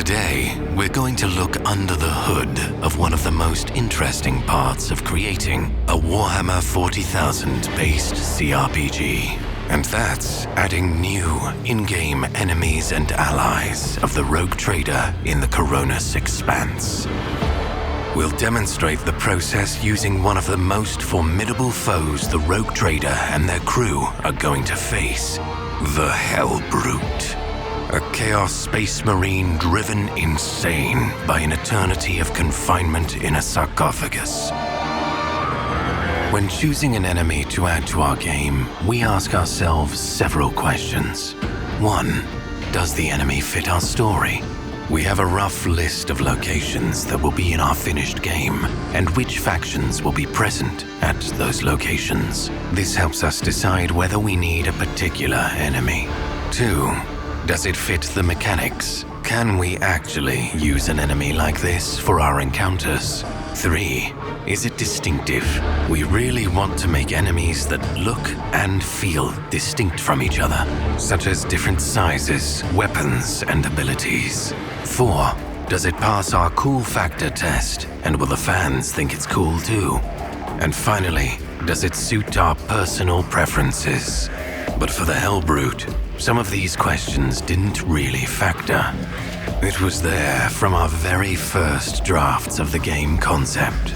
Today, we're going to look under the hood of one of the most interesting parts of creating a Warhammer 40,000 based CRPG. And that's adding new in-game enemies and allies of the Rogue Trader in the Coronis Expanse. We'll demonstrate the process using one of the most formidable foes the Rogue Trader and their crew are going to face, the Helbrute. A Chaos Space Marine driven insane by an eternity of confinement in a sarcophagus. When choosing an enemy to add to our game, we ask ourselves several questions. 1. Does the enemy fit our story? We have a rough list of locations that will be in our finished game, and which factions will be present at those locations. This helps us decide whether we need a particular enemy. 2. Does it fit the mechanics? Can we actually use an enemy like this for our encounters? 3. Is it distinctive? We really want to make enemies that look and feel distinct from each other, such as different sizes, weapons, and abilities. 4. Does it pass our cool factor test, and will the fans think it's cool too? And finally, does it suit our personal preferences? But for the Helbrute, some of these questions didn't really factor. It was there from our very first drafts of the game concept.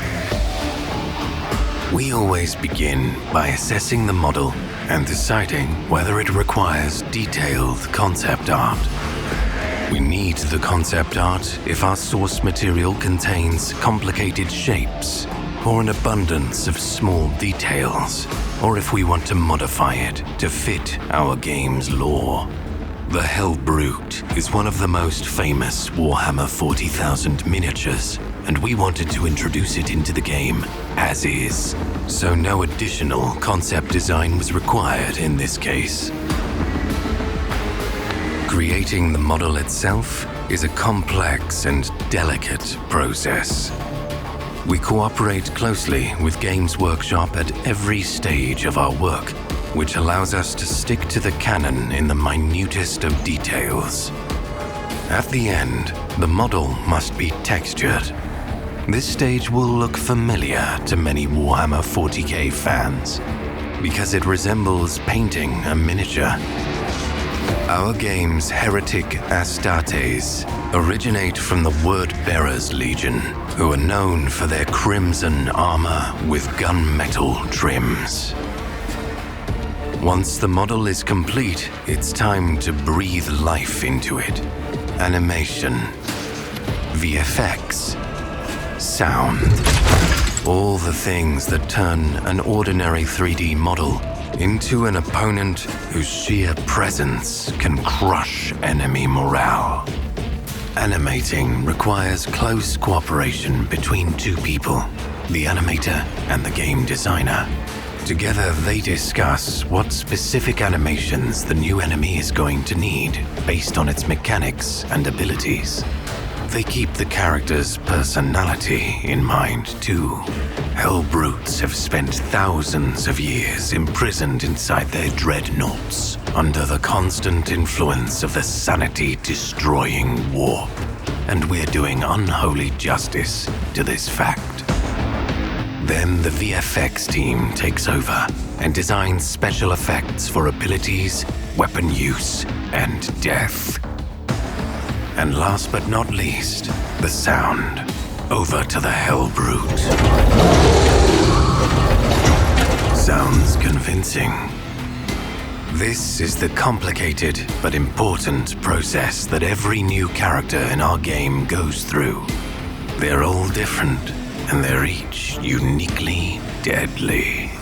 We always begin by assessing the model and deciding whether it requires detailed concept art. We need the concept art if our source material contains complicated shapes or an abundance of small details, or if we want to modify it to fit our game's lore. The Helbrute is one of the most famous Warhammer 40,000 miniatures, and we wanted to introduce it into the game as is, so no additional concept design was required in this case. Creating the model itself is a complex and delicate process. We cooperate closely with Games Workshop at every stage of our work, which allows us to stick to the canon in the minutest of details. At the end, the model must be textured. This stage will look familiar to many Warhammer 40k fans, because it resembles painting a miniature. Our game's heretic Astartes originate from the Word-Bearers Legion, who are known for their crimson armor with gunmetal trims. Once the model is complete, it's time to breathe life into it. Animation, VFX, sound. All the things that turn an ordinary 3D model into an opponent whose sheer presence can crush enemy morale. Animating requires close cooperation between two people, the animator and the game designer. Together, they discuss what specific animations the new enemy is going to need based on its mechanics and abilities. They keep the character's personality in mind, too. Helbrutes have spent thousands of years imprisoned inside their dreadnoughts, under the constant influence of the sanity-destroying warp. And we're doing unholy justice to this fact. Then the VFX team takes over and designs special effects for abilities, weapon use, and death. And last but not least, the sound. Over to the Helbrute. Sounds convincing. This is the complicated but important process that every new character in our game goes through. They're all different, and they're each uniquely deadly.